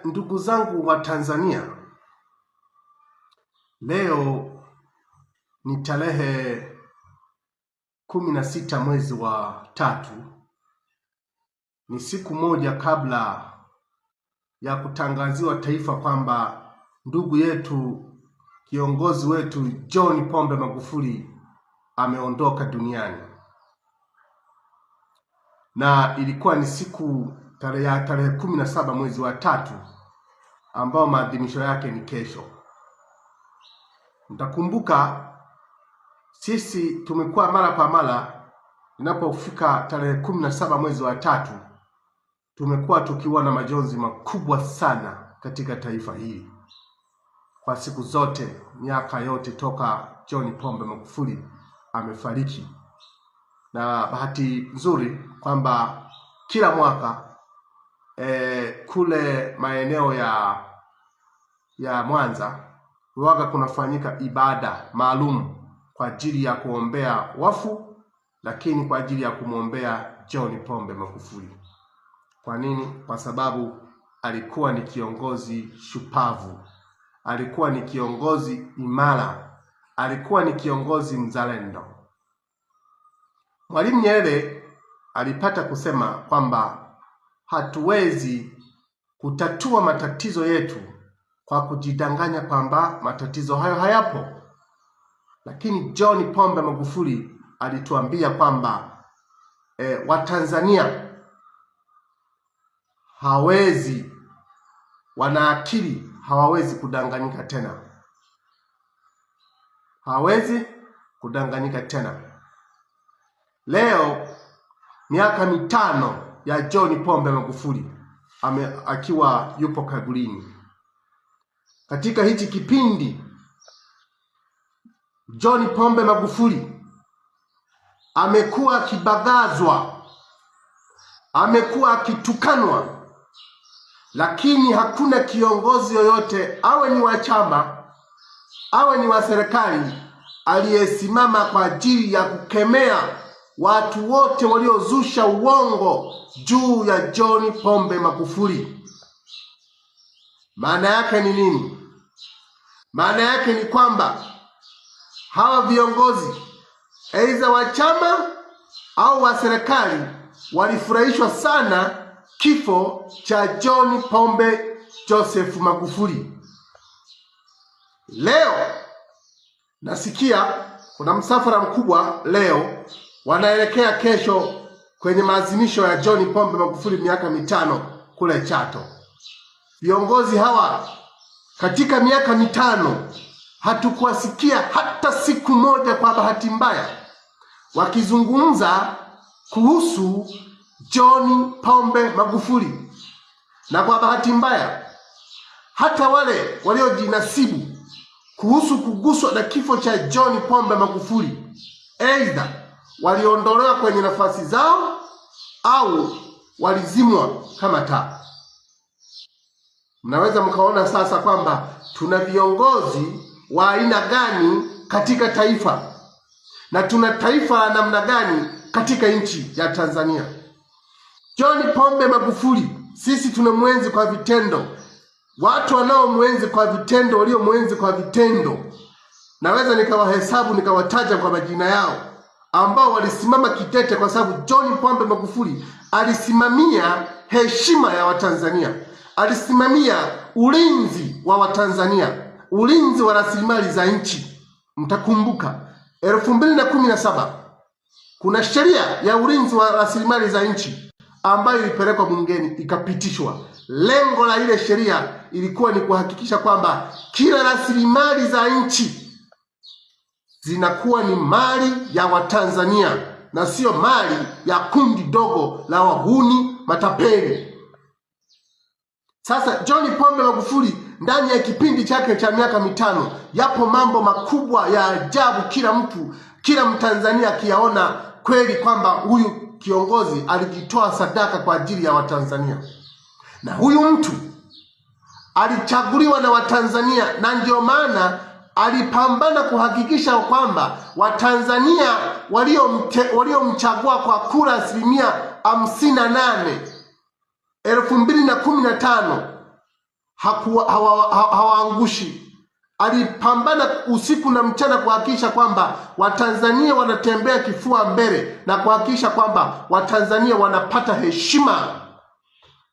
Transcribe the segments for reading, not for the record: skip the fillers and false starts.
Ndugu zangu wa Tanzania, leo ni tarehe 16 mwezi wa 3. Ni siku moja kabla ya kutangaziwa taifa kwamba ndugu yetu, kiongozi wetu John Pombe Magufuli ameondoka duniani. Na ilikuwa ni siku tarehe 17 mwezi wa 3 ambao maadhimisho yake ni kesho. Mtakumbuka sisi tumekuwa mara kwa mara inapofika tarehe 17 mwezi wa 3 tumekuwa tukiwa na majonzi makubwa sana katika taifa hili. Kwa siku zote, miaka yote toka John Pombe Magufuli amefariki. Na bahati nzuri kwamba kila mwaka kule maeneo ya Mwanza huwaga kunafanyika ibada maalum kwa ajili ya kuombea wafu, lakini kwa ajili ya kumwombea John Pombe Magufuli. Kwa nini? Kwa sababu alikuwa ni kiongozi shupavu, alikuwa ni kiongozi imara, alikuwa ni kiongozi mzalendo. Mwalimu Nyerere alipata kusema kwamba hatuwezi kutatua matatizo yetu kwa kujidanganya kwamba matatizo hayo hayapo. Lakini John Pombe Magufuli alituambia kwamba Watanzania wana akili, hawawezi kudanganyika tena. Hawawezi kudanganyika tena. Leo miaka 5 ya John Pombe Magufuli akiwa yupo kaburini. Katika hichi kipindi John Pombe Magufuli amekuwa akibagazwa, amekuwa akitukanwa, lakini hakuna kiongozi yoyote, awe ni wa chama, awe ni wa serikali, aliyesimama kwa ajili ya kukemea watu wote waliozusha uongo juu ya John Pombe Magufuli. Maana yake ni nini? Maana yake ni kwamba hawa viongozi aidha wa chama au wa serikali walifurahishwa sana kifo cha John Pombe Joseph Magufuli. Leo nasikia kuna msafara mkubwa leo wanaelekea kesho kwenye maadhimisho ya John Pombe Magufuli miaka 5 kule Chato. Viongozi hawa katika miaka 5 hatukuwasikia hata siku moja kwa bahati mbaya wakizungumza kuhusu John Pombe Magufuli. Na kwa bahati mbaya hata wale waliojinasibu kuhusu kuguswa na kifo cha John Pombe Magufuli aidha waliondolewa kwenye nafasi zao au walizimwa kama taa. Mnaweza mkaona sasa kwamba tuna viongozi wa aina gani katika taifa na tuna taifa la namna gani katika nchi ya Tanzania. John Pombe Magufuli sisi tunamwenzi kwa vitendo. Watu wanaomwenzi kwa vitendo, waliomwenzi kwa vitendo, naweza nikawahesabu nikawataja kwa majina yao, ambao walisimama kitete, kwa sababu John Pombe Magufuli alisimamia heshima ya Watanzania, alisimamia ulinzi wa Watanzania, ulinzi wa rasilimali za nchi. Mtakumbuka 2017 kuna sheria ya ulinzi wa rasilimali za nchi ambayo ilipelekwa bungeni ikapitishwa. Lengo la ile sheria ilikuwa ni kuhakikisha kwamba kila rasilimali za nchi zinakuwa ni mali ya Watanzania na sio mali ya kundi dogo la wahuni matapeli. Sasa John Pombe Magufuli ndani ya kipindi chake cha miaka 5 yapo mambo makubwa ya ajabu, kila Mtanzania akiyaona kweli kwamba huyu kiongozi alijitoa sadaka kwa ajili ya Watanzania. Na huyu mtu alichaguliwa na Watanzania, na ndio maana alipambana kuhakikisha kwamba Watanzania waliomchagua kwa kura 58 2015 hawaangushi. Alipambana usiku na mchana kuhakikisha kwamba Watanzania wanatembea kifua mbele na kuhakikisha kwamba Watanzania wanapata heshima.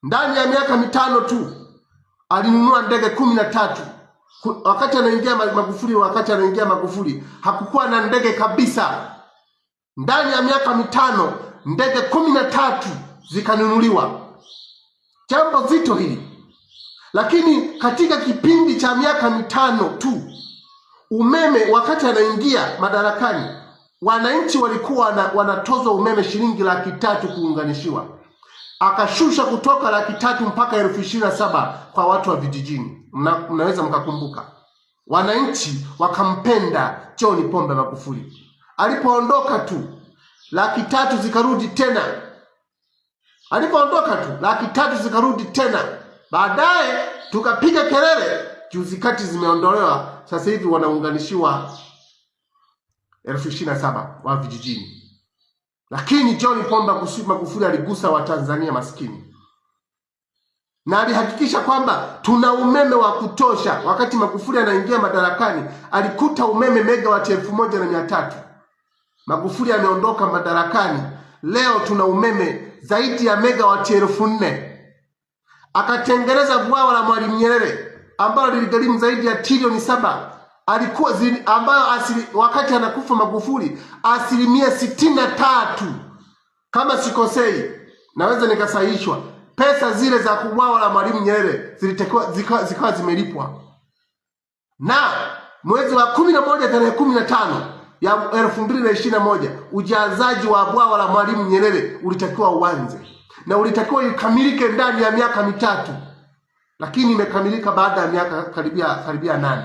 Ndani ya miaka mitano tu alinunua ndege 13. Wakati anaingia Magufuli hakukuwa na ndege kabisa. Ndani ya miaka mitano ndege 13 zikanunuliwa. Jambo zito hili. Lakini katika kipindi cha miaka mitano tu umeme, wakati anaingia madarakani, wananchi walikuwa wanatozwa umeme shilingi 300,000 kuunganishiwa. Akashusha kutoka 300,000 mpaka 27,000 kwa watu wa vijijini. Mnaweza mkakumbuka. Wananchi wakampenda John Pombe Magufuli. Alipoondoka tu 300,000 zikarudi tena. Alipoondoka tu 300,000 zikarudi tena. Baadaye tukapiga kelele, juzi kati zimeondolewa, sasa hivi wanaunganishiwa 27,000 wa vijijini. Lakini John Pombe Magufuli aligusa Watanzania maskini. Na alihakikisha kwamba tuna umeme wa kutosha. Wakati Magufuli anaingia madarakani, alikuta umeme megawati 1,300. Magufuli ameondoka madarakani, leo tuna umeme zaidi ya megawati 4,000. Akatengeneza bwawa la Mwalimu Nyerere ambalo liligharimu zaidi ya trilioni 7. Ambayo wakati anakufa Magufuli 63%, kama sikosei, naweza nikasahihishwa, pesa zile za bwawa la Mwalimu Nyerere zikawa zimelipwa. Na mwezi wa 11 tarehe 15 ya 2021 ujazaji wa bwawa la Mwalimu Nyerere ulitakiwa uanze na ulitakiwa ikamilike ndani ya miaka mitatu, lakini imekamilika baada ya miaka karibia 8.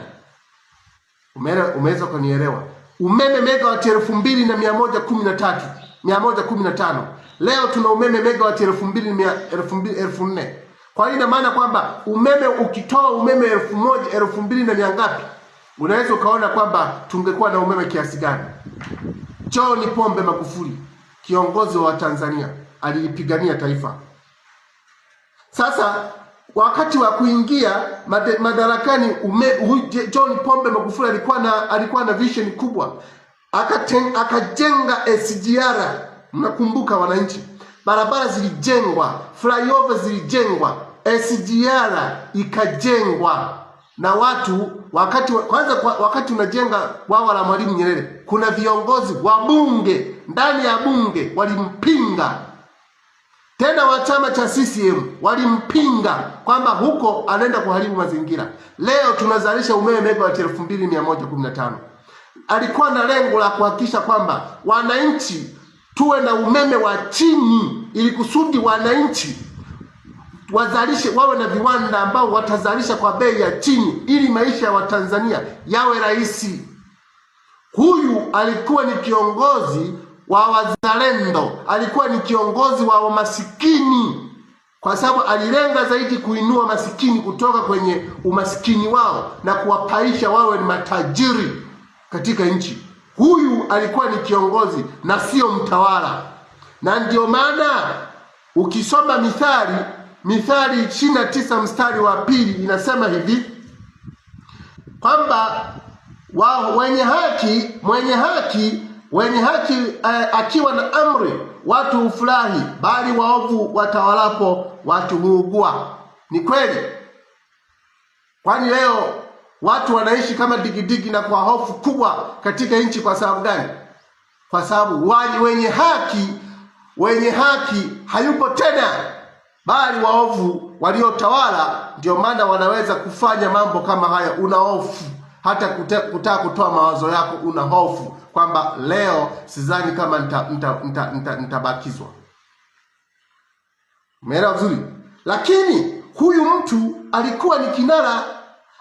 Umeweza kunielewa? Umeme megawati 2,115. Leo tuna umeme megawati 2,400. Kwa hiyo ina maana kwamba umeme, ukitoa umeme 1,000, 2,000 na ngapi, unaweza ukaona kwamba tungekuwa na umeme kiasi gani. John Pombe Magufuli, kiongozi wa Tanzania, alipigania taifa. Sasa wakati wa kuingia madarakani, John Pombe Magufuli alikuwa na vision kubwa. Akajenga SGR. Mnakumbuka wananchi? Barabara zilijengwa, flyover zilijengwa, SGR ikajengwa. Na watu wakati unajenga bwawa la Mwalimu Nyerere, kuna viongozi wa bunge, ndani ya bunge walimpinga. Tena wa chama cha CCM walimpinga kwamba huko anaenda kuharibu mazingira. Leo tunazalisha umeme megawati 2,115. Alikuwa na lengo la kuhakikisha kwamba wananchi tuwe na umeme wa chini, ili kusudi wananchi wazalishe, wawe na viwanda ambao watazalisha kwa bei ya chini, ili maisha ya Watanzania yawe rahisi. Huyu alikuwa ni kiongozi wa wazalendo, alikuwa ni kiongozi wa masikini, kwa sababu alilenga zaidi kuinua masikini kutoka kwenye umasikini wao na kuwapaisha wawe ni matajiri katika nchi. Huyu alikuwa ni kiongozi na sio mtawala. Na ndio maana ukisoma Mithali 29 mstari wa 2 inasema hivi kwamba wenye haki akiwa na amri watu hufurahi, bali waovu watawalapo watu huugua. Ni kweli. Kwani leo watu wanaishi kama digidigi na kwa hofu kubwa katika nchi. Kwa sababu gani? Kwa sababu wenye haki hayupo tena, bali waovu waliotawala. Ndio maana wanaweza kufanya mambo kama haya. Una hofu hata kutaka kutoa mawazo yako, una hofu kwamba leo sidhani kama nitabakizwa. Umeelewa vizuri? Lakini huyu mtu alikuwa ni kinara.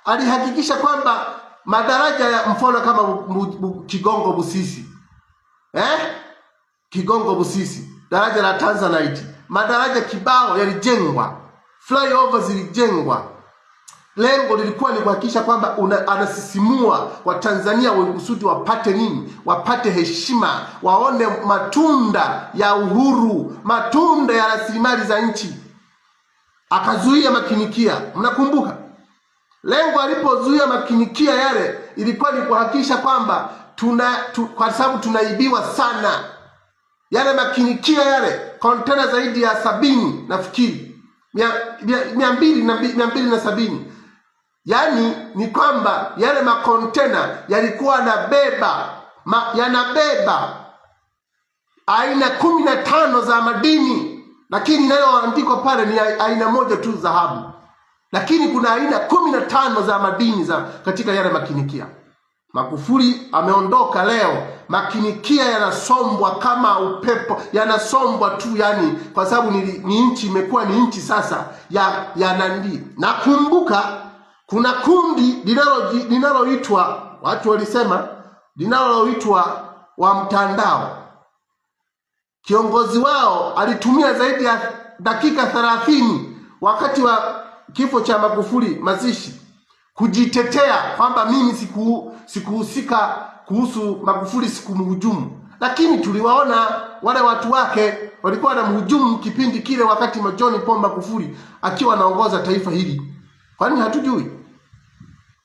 Alihakikisha kwamba madaraja ya mfano kama Kigongo Busisi, Kigongo Busisi, daraja la Tanzanite, madaraja kibao yalijengwa, flyover zilijengwa. Lengo lilikuwa ni kuhakikisha kwamba anasisimua Watanzania kusudi wapate nini? Wapate heshima, waone matunda ya uhuru, matunda ya rasilimali za nchi. Akazuia makinikia. Mnakumbuka? Lengo alipozuia makinikia yale ilikuwa ni kuhakikisha kwamba kwa sababu tunaibiwa sana. Yale makinikia yale kontena zaidi ya 70 nafikiri 270. Yaani ni kwamba yale makontena yalikuwa yanabeba aina 15 za madini, lakini inayoandikwa pale ni aina moja tu, dhahabu. Lakini kuna aina 15 za madini katika yale makinikia. Magufuli ameondoka leo, makinikia yanasombwa kama upepo, yanasombwa tu, yani kwa sababu ni nchi imekuwa ni nchi sasa ya nandi. Nakumbuka kuna kundi linaloitwa, watu walisema linaloitwa wa mtandao. Kiongozi wao alitumia zaidi ya dakika 30 wakati wa kifo cha Magufuli, mazishi, kujitetea kwamba mimi sikuhusika kuhusu Magufuli, sikumhujumu. Lakini tuliwaona wale watu wake walikuwa wanamhujumu kipindi kile, wakati John Pombe Magufuli akiwa anaongoza taifa hili. Kwani hatujui?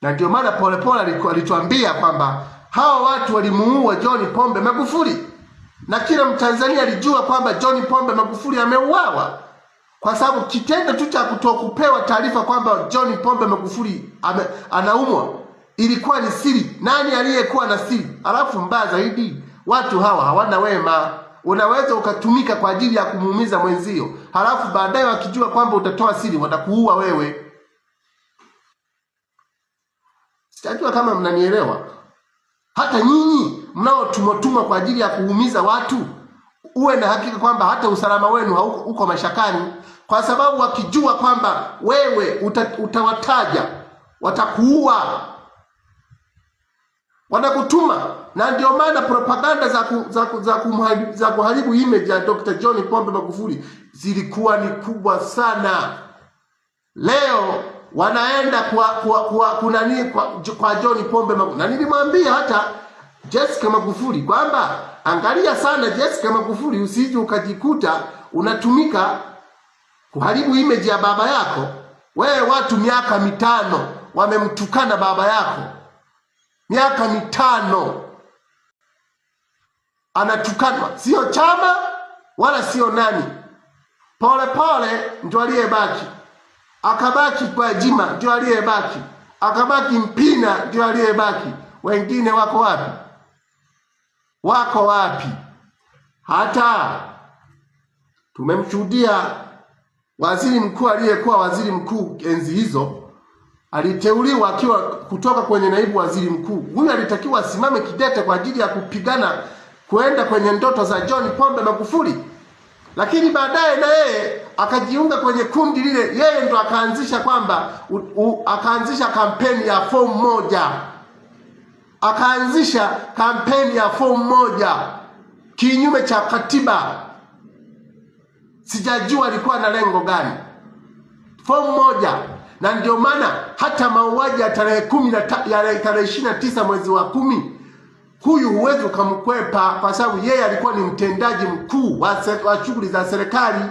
Na ndio maana Polepole alituambia kwamba hawa watu walimuua John Pombe Magufuli, na kila Mtanzania alijua kwamba John Pombe Magufuli ameuawa, kwa sababu kitendo tu cha kutokupewa taarifa kwamba John Pombe Magufuli anaumwa ilikuwa ni siri. Nani aliyekuwa na siri? Alafu mbaya zaidi, watu hawa hawana wema. Unaweza ukatumika kwa ajili ya kumuumiza mwenzio, halafu baadaye wakijua kwamba utatoa siri watakuua wewe. Sijajua kama mnanielewa. Hata nyinyi mnaotumwa kwa ajili ya kuumiza watu, uwe na hakika kwamba hata usalama wenu uko mashakani, kwa sababu wakijua kwamba wewe utawataja watakuua, wanakutuma. Na ndio maana propaganda za kuharibu image ya Dr. John Pombe Magufuli zilikuwa ni kubwa sana. Leo wanaenda kwa John Pombe Magufuli. Na nilimwambia hata Jessica Magufuli kwamba angalia sana Jessica Magufuli, usije ukajikuta unatumika kuharibu image ya baba yako. Wewe watu miaka 5 wamemtukana baba yako, miaka 5 anatukanwa, sio chama wala sio nani. Polepole ndio aliyebaki, akabaki Gwajima ndio aliyebaki, akabaki Mpina ndio aliyebaki. Wengine wako wapi? Wako wapi? Hata tumemshuhudia waziri mkuu aliyekuwa waziri mkuu enzi hizo, aliteuliwa akiwa kutoka kwenye naibu waziri mkuu. Huyu alitakiwa asimame kidete kwa ajili ya kupigana kuenda kwenye ndoto za John Pombe Magufuli. Lakini baadaye na yeye akajiunga kwenye kundi lile. Yeye ndo akaanzisha kwamba akaanzisha kampeni ya fomu 1. Akaanzisha kampeni ya fomu 1 kinyume cha katiba. Sijajua alikuwa na lengo gani. Fomu 1. Na ndio maana hata mauaji ya tarehe 29 mwezi wa 10, huyu huwezi ukamkwepa, kwa sababu yeye alikuwa ni mtendaji mkuu wa shughuli za serikali.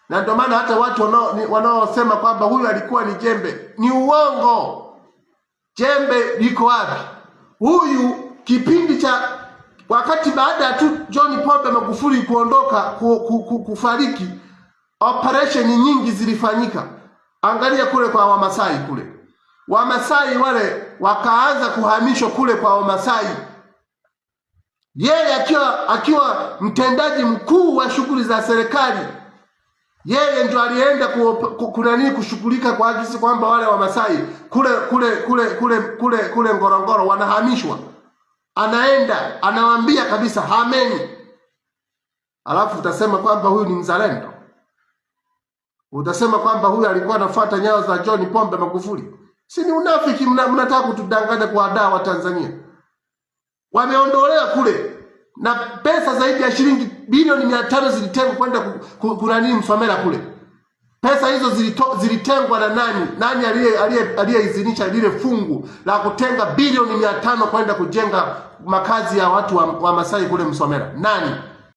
Na ndio maana hata watu wanaosema kwamba huyu alikuwa ni jembe, ni uongo. Jembe liko wapi? Huyu kipindi cha wakati baada ya tu John Pombe Magufuli kuondoka kufariki, operation nyingi zilifanyika. Angalia kule kwa Wamasai kule. Wamasai wale wakaanza kuhamishwa kule kwa Wamasai. Yeye akiwa mtendaji mkuu wa shughuli za serikali, yeye ndio alienda kushughulika kwa ajili kwamba wale Wamasai kule Ngorongoro wanahamishwa. Anaenda anawaambia kabisa hameni. Alafu utasema kwamba huyu ni mzalendo? Utasema kwamba huyu alikuwa anafuata nyayo za John Pombe Magufuli? Si ni unafiki? Mnataka kutudanganya kwa daa wa Tanzania. Wameondolea kule na pesa zaidi ya shilingi bilioni 500 zilitengwa kwenda kunani Msomera kule. Pesa hizo zilitengwa na nani? Nani aliyeidhinisha lile fungu la kutenga bilioni 500 kwenda kujenga makazi ya watu wa Masai kule Msomera? Nani?